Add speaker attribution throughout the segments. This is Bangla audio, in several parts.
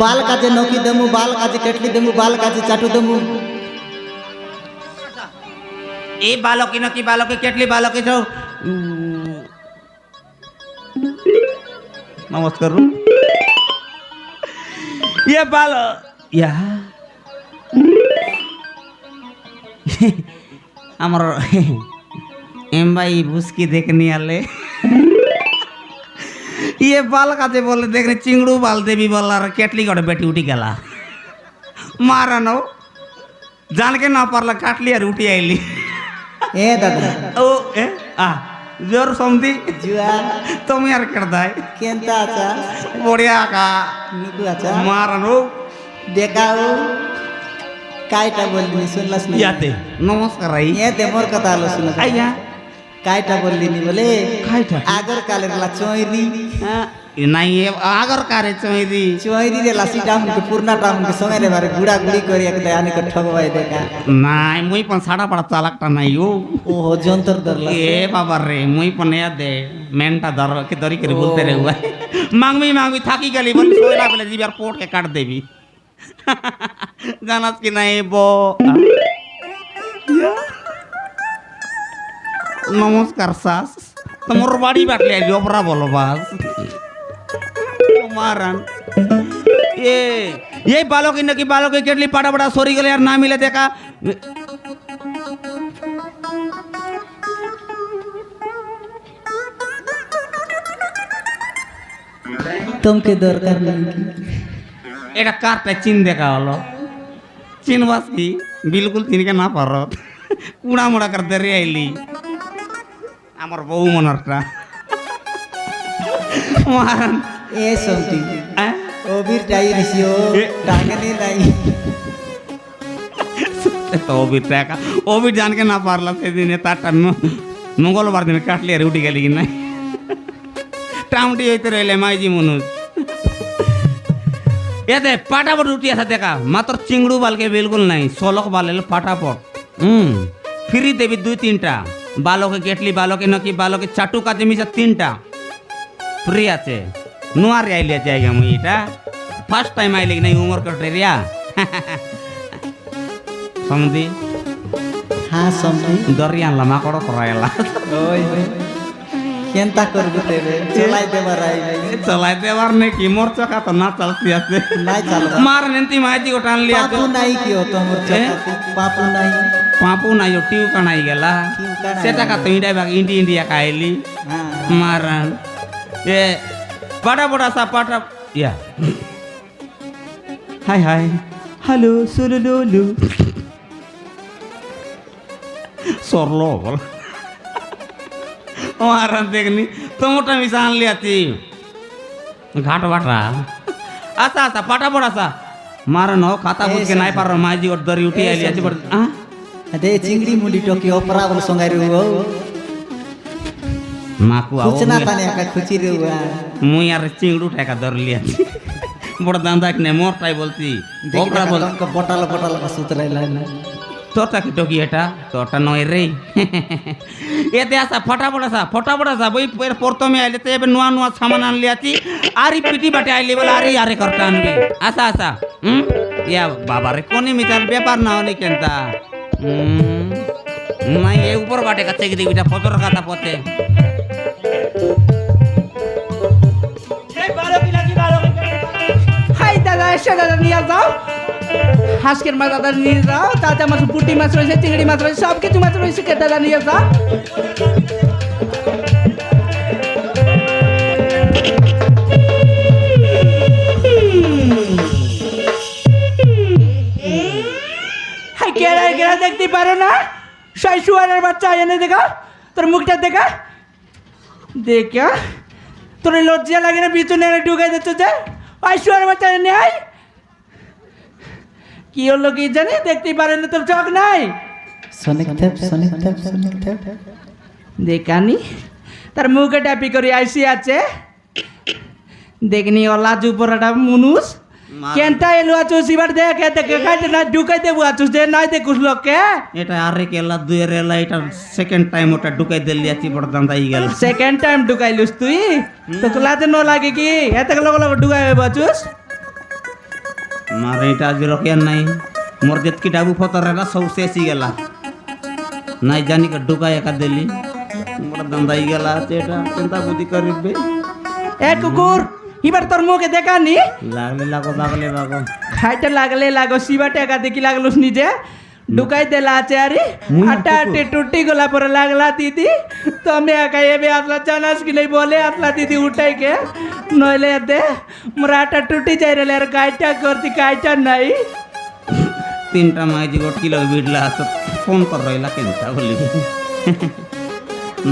Speaker 1: बाल काजे नौकी देमु बाल काजे केटली देमु बाल काजे चाटू देमु
Speaker 2: ए बालकी नकी बालकी केटली बालकी जाओ नमस्कार ये बाल या আমার এম ভাই বুসকি দেখনি আলে ये बाल काजे बोले देखने चिंगड़ू बाल देवी बोला केटली गड़े बेटी उठी गला मारा नो जान के ना पारला काटली और उठी आईली
Speaker 1: ए दादा
Speaker 2: ओ ए आ जोर समझी
Speaker 1: जुआ
Speaker 2: तुम यार करता है
Speaker 1: केंता आचा
Speaker 2: बढ़िया का
Speaker 1: नुकु आचा
Speaker 2: मारा नो
Speaker 1: देखाओ कायटा बोलली सुनलास नहीं
Speaker 2: याते नमस्कार आई
Speaker 1: ये ते मोर कथा आलो सुन
Speaker 2: आया
Speaker 1: कायटा बोलली नहीं बोले
Speaker 2: कायटा
Speaker 1: आगर काले ला चोइरी
Speaker 2: नहीं ये आगर कारे चोइरी
Speaker 1: चोइरी रे लासी टाम के पूर्णा टाम के संगे रे बारे गुड़ा गुड़ी करी एक दयानी को ठगवाई देखा
Speaker 2: नहीं मुई पण साड़ा पड़ा चालकटा नहीं हो
Speaker 1: ओहो जंतर दरला
Speaker 2: ए बाबा रे मुई पण या दे मेंटा दर के दरी करे बोलते रे हुआ मांगवी थाकी गली बोली सोयला बोले जीवार पोट के काट देवी জানাস কি নাই বো নমস্কার সাস তোমার বাড়ি বাটলে জবরা বলো বাস মারান এই বালকি নাকি বালকি কেটলি পাড়া পাড়া সরি গেলে আর না মিলে দেখা
Speaker 1: तुमके दरकार नहीं
Speaker 2: এটা কারটা চিন দেখা হলো চিনবাস কি বিলকুল চিনকে না পারো কুড়া মোড়া কর দেরি আইলি আমার বউ মনারটা মারান
Speaker 1: ए सोंटी
Speaker 2: হ্যাঁ
Speaker 1: ओबिर टाई रिसियो टांगने नहीं
Speaker 2: তো ওবির টাকা ওবির জানকে না পারলাম সেদিনে তারটা মঙ্গলবার দিনে কাটলি আর উঠে গেলি কি নাই টামটি হইতে রইলে মাইজি মনুষ এতে পাটাপট উঠি আছে দেখা মাত্র চিংড়ু বালকে বিলকুল নাই সলক বালেল পাটাপট ফ্রি দেবি 2-3টা বালকে কেটলি বালকে নকি বালকে চাটু কাজে মিশা 3টা ফ্রি আছে নুয়ারে আইলে জায়গা মুই এটা ফার্স্ট টাইম আইলে নাই উমর কটরিয়া সমদি
Speaker 1: हाँ सोंटी
Speaker 2: দরিয়া লামা কড় করাইলা
Speaker 1: ओय केंता कर गुतेबे चलाई दे बराई
Speaker 2: চলাইতে পার নাকি মোর চকা তো না চলতি আছে
Speaker 1: नहीं चल
Speaker 2: মার নেন্তি মাইজি গোটান লিয়া
Speaker 1: पापू नहीं कियो तुम पापू नहीं
Speaker 2: পাপু নাই টিউ কানাই গেলা সেটা কা তুই ডাই বাগ ইন্ডিয়া খাইলি
Speaker 1: हाँ
Speaker 2: মারান এ বড় বড় সা পাটা ইয়া হাই হাই হ্যালো সুলুলু সরলো বল মারান দেখনি তোমটা মিশান লিয়াতি ঘাট বাটা আচ্ছা আচ্ছা পাটা বড় সা মারান ও খাতা বুঝ के নাই পার মাইজি ওর দরি উঠি আইলি আছে বড় হ্যাঁ
Speaker 1: अरे चिंगड़ी मुंडी टोकी ओपरा बोल संगाई रे वो
Speaker 2: माकू आओ
Speaker 1: कुछ ना ताने का खुची रे वो
Speaker 2: मुई यार चिंगड़ू ठाका धर लिया बड़ दांदा ने मोरटाई बोलती ओकरा बोल
Speaker 1: तुमको बोतल बोतल का सूत्र ला ना
Speaker 2: तोटा की टोकी एटा तोटा नय रे एते आसा फटाफट सा बई प्रथमे आइले ते नुआ नुआ सामान आन लियाती आरी पिटी बाटे आइले बोला आरी यारे करता आनबे आसा आसा या बाबा रे कोनी मितार व्यापार ना होनी केनता ना ये ऊपर बाटे का चेक दिबिटा पतर काता पते
Speaker 3: হাই দাদা এসে দাদা নিয়ে যাও হাঁসকের মাছ দাদা নিয়ে যাও তাতে মাছ পুঁটি মাছ রয়েছে চিংড়ি মাছ রয়েছে সব কিছু মাছ রয়েছে কে দাদা নিয়ে যাও হাই কেরা কেরা দেখতে পারো না সেই শুয়ারের বাচ্চা এনে দেখা তোর মুখটা দেখা দেখা তোর লজ্জা লাগে না পিছনে ঢুকাই দিচ্ছ যে ওই শুয়ারের বাচ্চা এনে আয় কি হলো কি জানি দেখতেই পারে না তোর চোখ নাই
Speaker 1: सोनिक थेप
Speaker 3: দেখানি তার মুখে ট্যাপি করে আইসি আছে দেখনি ওলা জুপরাটা মুনুস কেনটা এলো আছুস এবার দেখে দেখে খাইতে না ঢুকাই দেবো আছুস যে নাই দেখুস লোককে
Speaker 2: এটা আরে কেলা দুয়ের এলা এটা সেকেন্ড টাইম ওটা ঢুকাই দিলি আছি বড় দান্দাই গেল
Speaker 3: সেকেন্ড টাইম ঢুকাইলুস তুই তো তোলাতে ন লাগে কি এত লোক লোক ঢুকাই আছুস
Speaker 2: मारे इटा आज रखिया नहीं मोर जेतकी डाबू फतर रहला सब शेषी गेला नहीं जानी का डुका एका देली मोर दंदाई गेला चेटा चिंता बुद्धि करिबे
Speaker 3: এ কুকুর এবার তোর মুখে দেখা নি
Speaker 2: लागले लागो
Speaker 3: খাইতে লাগলে লাগো শিবা টাকা দেখি লাগলো নিজে ঢুকাই দেলা আছে আরে আটা আটে টুটি গোলা পরে লাগলা দিদি তুমি একা এবে আসলা জানাস কি নাই বলে আসলা দিদি উঠাই কে নইলে দে মোর আটা টুটি যাই রে আর গাইটা করতি গাইটা নাই
Speaker 2: 3टा माजी गोट किलो बिडला तो फोन कर रहिला केनता बोली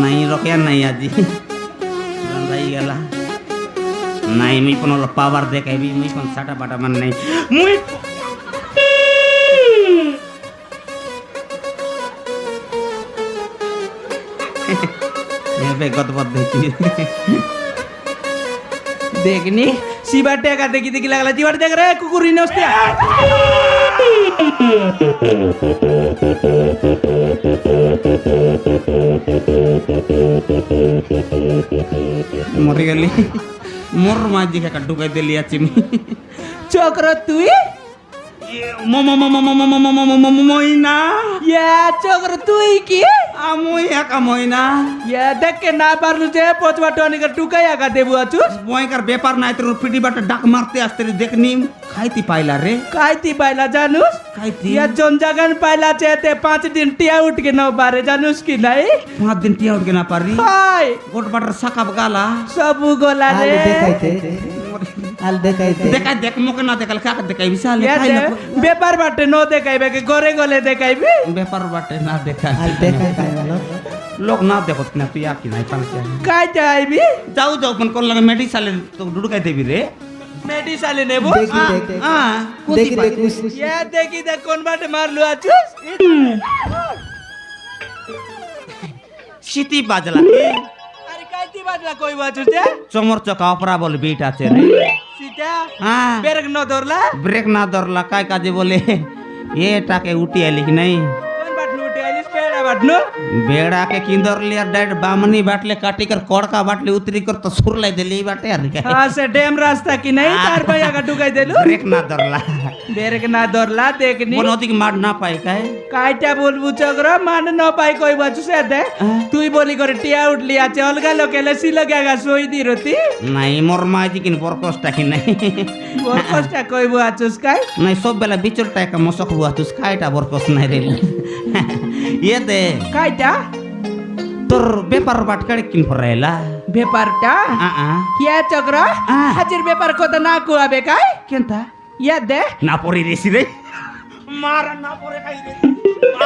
Speaker 2: नहीं रखिया नहीं आजी दंदाई गेला नहीं मुई पण पावर देखाबी मुई पण साटा बाटा मन नहीं मुई এবে গদবদ দেখি
Speaker 3: দেখনি শিবা টাকা দেখি দেখি লাগলা জিবার দেখ রে কুকুরি নস্তে
Speaker 2: মরে গেলি মোর মাঝি কাকা ঢুকাই দিলি আছি
Speaker 3: চক্র তুই
Speaker 2: মইনা
Speaker 3: ইয়া চক্র তুই কি
Speaker 2: আমই একা মইনা
Speaker 3: ইয়া দেখে না পারলু যে পচবা টনিকে টুকাই আগা দেবু আছুস
Speaker 2: বয়কার ব্যাপার নাই তোর পিটি বাটা ডাক মারতে আসতে দেখনি খাইতি পাইলা রে
Speaker 3: কাইতি পাইলা জানুস
Speaker 2: খাইতি
Speaker 3: ইয়া জন জাগান পাইলা চেতে 5 দিন টিয়া উঠ के न बारे জানুস কি নাই
Speaker 2: 5 दिन টিয়া উঠকে না পারি
Speaker 3: হাই
Speaker 2: গোট বাটার সাকাব গালা
Speaker 3: সবু গোলা
Speaker 1: আল
Speaker 3: রে
Speaker 1: দেখাইতে আল দেখাইতে
Speaker 2: দেখা দেখ মুখে না দেখাল কাকে দেখাই বিশাল
Speaker 3: ইয়া
Speaker 2: খাই
Speaker 3: দে,
Speaker 2: না
Speaker 3: ব্যাপার বাটে ন দেখাইবে কে ঘরে গলে দেখাইবে
Speaker 2: ব্যাপার বাটে না দেখা
Speaker 1: আল দেখাই পাই ভালো
Speaker 2: লোক না দেখত না তুই আকি নাই পালছে
Speaker 3: কাই যাইবি
Speaker 2: যাও যাও ফোন কল লাগে মেডিসালে তো ডুডুকাই দেবি রে
Speaker 3: মেডিসালে নেবো
Speaker 1: দেখি দেখ দেখি দেখ
Speaker 3: ইয়া দেখি দেখ কোন বাটে মারলু আছুস
Speaker 2: সিটি বাজলা
Speaker 3: আরে কাইতি বাটলা কই বাছুস দে
Speaker 2: চমর চকা অপরা বল বিট আছে রে
Speaker 3: সিটা
Speaker 2: হ্যাঁ
Speaker 3: বেরক ন ধরলা
Speaker 2: ব্রেক না ধরলা কাই কাজে বলে এটাকে উঠি আলি কি নাই
Speaker 3: কোন বাটলু উঠে আইলিস পেড়া বাটলু
Speaker 2: बेड़ा के किंदर लिया डाइट बामनी बाटले काटी कर कोड़का बाटले उतरी कर तो सुर लाई देली बाटे यार क्या
Speaker 3: हां से डैम रास्ता की नहीं तार भैया का ढुकाई देलु
Speaker 2: ब्रेक ना धरला
Speaker 3: बेरक ना धरला देखनी
Speaker 2: बनोती की मार ना पाए काहे
Speaker 3: काइटा बोलबु चक्र मान न पाई कोई बाचु से दे तुई बोली करे टिया उठ लिया चे अलगा लोकेले सी लगागा सोई दी रोती
Speaker 2: नहीं मोर माजी किन परकोस्टा की नहीं
Speaker 3: बोर कष्टा कोई बाचुस काय
Speaker 2: नहीं सब बेला बिचर टाइप का मसक हुआ तुस काइटा बरकोस नहीं रे ये दे
Speaker 3: काइटा
Speaker 2: तोर बेपार बाट करे किन फरेला
Speaker 3: बेपारटा
Speaker 2: आ
Speaker 3: या चक्र हाजिर बेपार को त ना को आबे काय
Speaker 2: केनता
Speaker 3: या दे
Speaker 2: ना परी रेसी रे मार ना परे खाई रे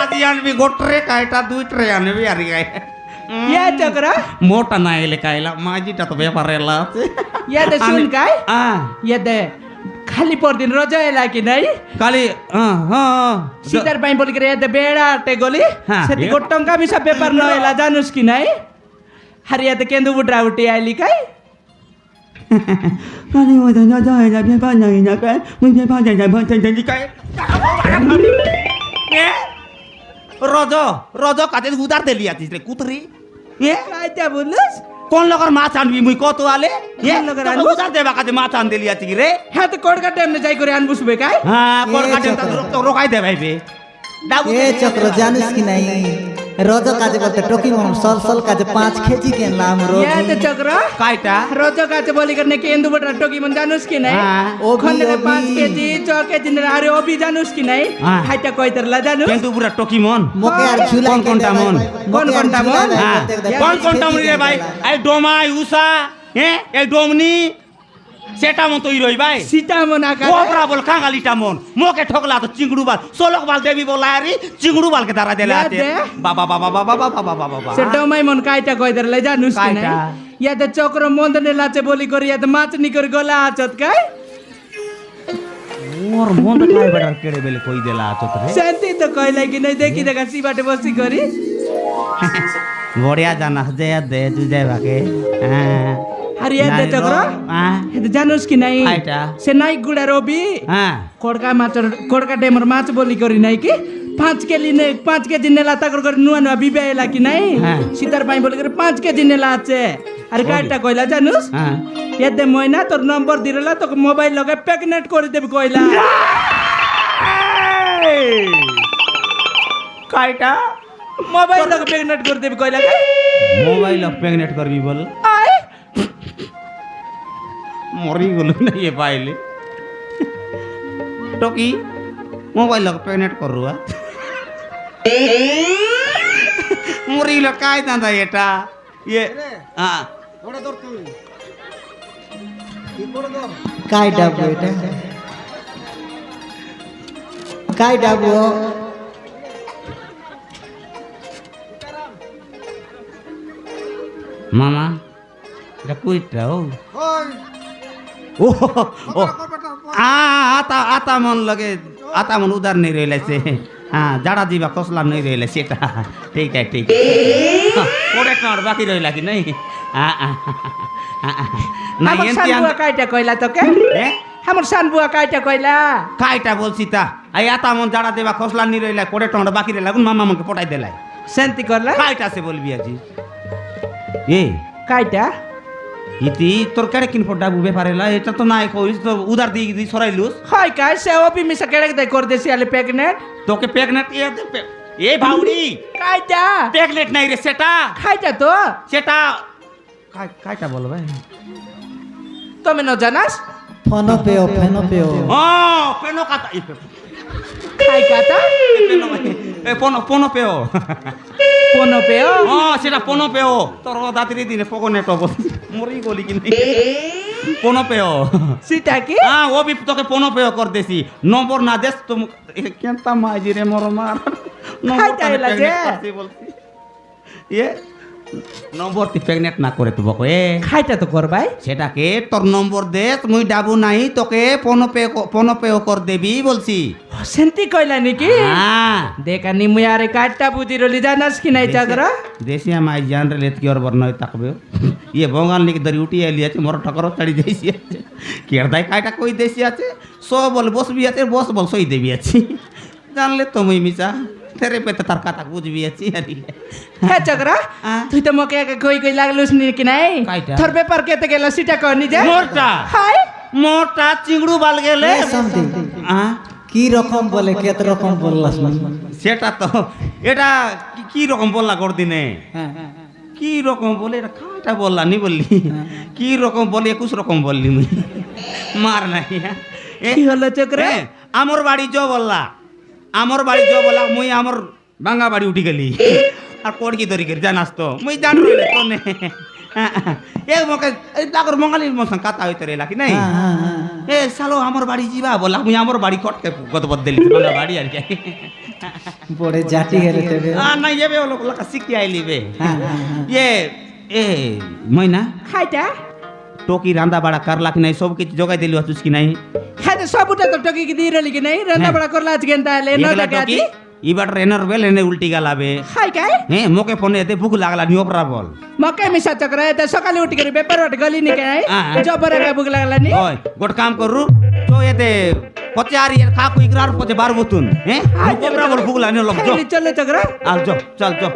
Speaker 2: आदियान भी गोटरे काइटा दुई ट्रे आने भी यार गाय
Speaker 3: या चक्र
Speaker 2: मोटा ना एले कायला माजीटा तो बेपारेला
Speaker 3: या दे सुन काय
Speaker 2: आ
Speaker 3: या दे खाली पर दिन रजाएला कि नहीं
Speaker 2: काली
Speaker 3: सीधर पाइन बोली करे ते बेड़ा टे गोली
Speaker 2: हाँ,
Speaker 3: सेति
Speaker 2: ये-
Speaker 3: गोटंका भी सब पेपर न एला जानूस कि नहीं हरिया ते केंदु बुटरा उठी आइली काय
Speaker 2: काली वो जा जा जा बे पा नहीं ना काय मुझे पा जा जा जा काय रोजो रोजो काते उतार देली आती रे कुतरी ये
Speaker 3: काय त्या बोलस
Speaker 2: कोण लगर माछ आनबी मुई कतो आले ये
Speaker 3: कोण लगेर
Speaker 2: तो
Speaker 3: आनबुस?
Speaker 2: उतार देबा काते माछ आन देली आती रे
Speaker 3: हाँ तो कोड का टाइम ने जाई करे अनबुस बे काय
Speaker 2: हां कोण
Speaker 1: ये
Speaker 2: काटे
Speaker 1: चक्र।
Speaker 2: तो रोकाई दे भाई बे डाबू
Speaker 1: ए चक्र जानस कि नहीं रोजो काजे बोलते टोकी मन सल सल काजे 5 केजी के नाम रोज
Speaker 3: या ते चक्र
Speaker 2: काइटा
Speaker 3: रोजो का चे बोली करने केंदु बुटरा टोकी मन जानूस कि नहीं
Speaker 2: हाँ,
Speaker 3: ओ
Speaker 1: ओबी,
Speaker 3: खंड के
Speaker 1: ओबी।
Speaker 3: 5 केजी 6 केजी ने अरे ओ भी जानूस कि नहीं
Speaker 2: हाँ।
Speaker 3: हाइटा कोई तरला जानूस
Speaker 2: केंतु पूरा टोकी मन
Speaker 1: मोके यार झूला
Speaker 2: कौन कौन टामन?
Speaker 3: कौन कौन टामन?
Speaker 2: हां कौन कौन टामनी रे भाई आई डोमा उषा हैं ए डोमनी सेटा मन तो ही रही भाई
Speaker 3: सीता मन आका
Speaker 2: कोबरा बोल कांगाली टामन मोके ठोकला तो चिंगड़ू बाल सोलक बाल देवी बोलारी चिंगड़ू बाल के दारा देला आते
Speaker 3: याद है?
Speaker 2: बाबा बाबा बाबा बाबा बाबा बाबा
Speaker 3: से डोमाई मन काइटा कोई तरला जानूस कि
Speaker 2: काइटा?
Speaker 3: नहीं या ते चक्र मंद ने लाचे बोली करे या ते माछ निकर गला आचत काय
Speaker 2: और मन तो काय बेटा केड़े बेले कोई देला आतो रे
Speaker 3: शांति तो कहला कि नहीं देखी देखा सी बाटे बसी करी
Speaker 2: बढ़िया जाना दे तू जाए भागे हां
Speaker 3: हरिया दे चक्र
Speaker 2: हां
Speaker 3: हे तो जानूस कि नहीं
Speaker 2: काइटा?
Speaker 3: से नाई गुडा रोबी
Speaker 2: हां
Speaker 3: कोडका माचर कोडका डेमर माछ बोली करी नहीं कि পাঁচ কেজি নেলা তাকর করে নুয়া নুয়া বিবে এলা কি নাই
Speaker 2: হ্যাঁ।
Speaker 3: সীতার পাই বলে করে 5 কেজি নেলা আছে আর কাইটা কইলা জানুস
Speaker 2: হ্যাঁ
Speaker 3: এতে মইনা তোর নম্বর দিরলা তোকে মোবাইল লগে প্যাকেট করে দেব কইলা
Speaker 2: কাইটা
Speaker 3: মোবাইল লগে প্যাকেট করে দেব কইলা
Speaker 2: মোবাইল প্রেগনেট করবি বল
Speaker 3: আয়
Speaker 2: মরি গেল না ইয়ে পাইলে টকি মোবাইল প্রেগনেট করুয়া মরি গেল কাই দাদা এটা ইয়ে হ্যাঁ
Speaker 1: काय डाबू এটা काय डाबू
Speaker 2: মামা এটা কুইটা ও ও ও আতা আতা মন লগে আতা মন উদার নেই রইলাছে হ্যাঁ জাড়া দিবা কসলা নেই রইলাছে এটা ঠিক আছে ঠিক কোড়ে কার বাকি রইলা কি নাই না
Speaker 3: আমার
Speaker 2: এনতি
Speaker 3: সানবুয়া কাইটা কইলা তোকে আমার সানবুয়া কাইটা কইলা
Speaker 2: কাইটা বলছি তা এই আতা মন জাড়া দিবা কসলা নেই রইলা কোড়ে টাকা বাকি রইলা কোন মামা মনকে পটাই দেলাই
Speaker 3: শান্তি করলা
Speaker 2: কাইটা সে বলবি আজি এ
Speaker 3: কাইটা
Speaker 2: ইতি তোর কেড়ে কিন পড়াবু ব্যাপারেলা এটা তো নাই কইস তো উদার দিয়ে দি সরাইলুস
Speaker 3: হয় কাই সে ওপি মিশা কেড়ে দে করে দেছি আলে প্যাকেট
Speaker 2: তোকে প্রেগনেট এ ভাউরি
Speaker 3: কাইটা
Speaker 2: প্রেগনেট নাই রে সেটা
Speaker 3: খাইটা তো
Speaker 2: সেটা কাইটা বল ভাই
Speaker 3: তুমি ন জানাস
Speaker 1: ফোন পেও
Speaker 2: ও পেনো কাটা
Speaker 3: খাই কাটা
Speaker 2: এ পনো পেও
Speaker 3: কোন পেও
Speaker 2: ও সেটা পনো পেও তোর দাতিরে দিনে পগনেট বল মরি গলি কি নাই পনো পেও
Speaker 3: সিটা কি
Speaker 2: হ্যাঁ ও বি তোকে পনো পেও কর দেছি নম্বর না দেস তো কেনতা মাজি রে মোর মার
Speaker 3: খাইটা এলা যে।
Speaker 2: বলছি এ নম্বর তি প্রেগনেট না করে তো বকো এ
Speaker 3: খাইটা তো করবাই
Speaker 2: সেটাকে তোর নম্বর দে মুই ডাবু নাই তোকে পনো পেও কর দেবি বলছি
Speaker 3: শান্তি কইলা নাকি
Speaker 2: হ্যাঁ
Speaker 3: দেখা নি মুই আরে কাটটা বুঝি রলি জানাস কি নাই চাদরা
Speaker 2: দেশিয়া মাই জান রে লেত কি और বর্ণয় তাকবে ইয়ে বঙ্গাল নিকে দরি উঠি আইলি আছে মোর ঠকর ছাড়ি যাইছি আছে কেরদাই কাইটা কই দেশি আছে সো বল বসবি আছে বস বল সই দেবি আছে জানলে তো মুই মিছা তেরে পেতে তার কথা বুঝবি আছে আরে
Speaker 3: হে চাকরা
Speaker 2: হ্যাঁ।
Speaker 3: তুই তো মকে একা কই কই লাগলুস নি কি নাই
Speaker 2: কাইটা?
Speaker 3: তোর ব্যাপার কেতে গেল সিটা কর নি যে
Speaker 2: মোরটা
Speaker 3: হাই
Speaker 2: মোরটা চিংড়ু বাল গেলে
Speaker 1: समथिंग
Speaker 2: হ্যাঁ
Speaker 1: কি রকম বলে কত রকম বললাস
Speaker 2: সেটা তো এটা কি রকম বললা কর দিনে
Speaker 1: হ্যাঁ
Speaker 2: কি রকম বলে এটা কাটা বললা নি বললি কি রকম বলি 21 রকম বললি মুই মার নাই হ্যাঁ? এ,
Speaker 3: কি হলো চক্রে
Speaker 2: এ, আমর বাড়ি যো বললা আমর বাড়ি যো বললা মুই আমর ভাঙ্গা বাড়ি উঠি গেলি আর কোড় কি ধরি করি জানাস তো মুই জান রইলে তো নে এ মকে এই তাকর মঙ্গালির মসং কাতা হইতে রেলা কি নাই এ সালো আমর বাড়ি ଯିବା বললা মুই আমর বাড়ি কটকে গত বদলি ভাঙ্গা বাড়ি আর কি
Speaker 1: বড়ে জাতি হেলে তেবে
Speaker 2: না এবে লোক লোক শিখি আইলিবে
Speaker 1: হ্যাঁ
Speaker 2: এ মইনা
Speaker 3: খাইটা
Speaker 2: टोकी रांदा बाड़ा करला कि नहीं सब किछ जोगाई देलु हतुस कि नहीं
Speaker 3: হ্যাঁ তো সবুটা তো টকি কি দিয়ে রলি কি নাই রান্না বড়া করলা আজ গেন্তা এলে ন
Speaker 2: एगला
Speaker 3: টাকা
Speaker 2: टोकी
Speaker 3: দি
Speaker 2: ई बाटर एनर बेल एने उल्टी गालाबे
Speaker 3: খাই কাই
Speaker 2: हैं मोके फोन एते भूख लागला नी ओपरा बोल
Speaker 3: মকে মিশা চক্রে তে সকালে উঠি করে পেপার ওট গলি নি কাই
Speaker 2: হ্যাঁ।
Speaker 3: জবরে কা বুক লাগলা নি
Speaker 2: ओय गोट काम करु तो एते पचारी खा को इकरार पचे बार बुतुन हैं ओपरा बोल भूख लागने लोग जो
Speaker 3: চলে চক্রা
Speaker 2: आल जो चल जो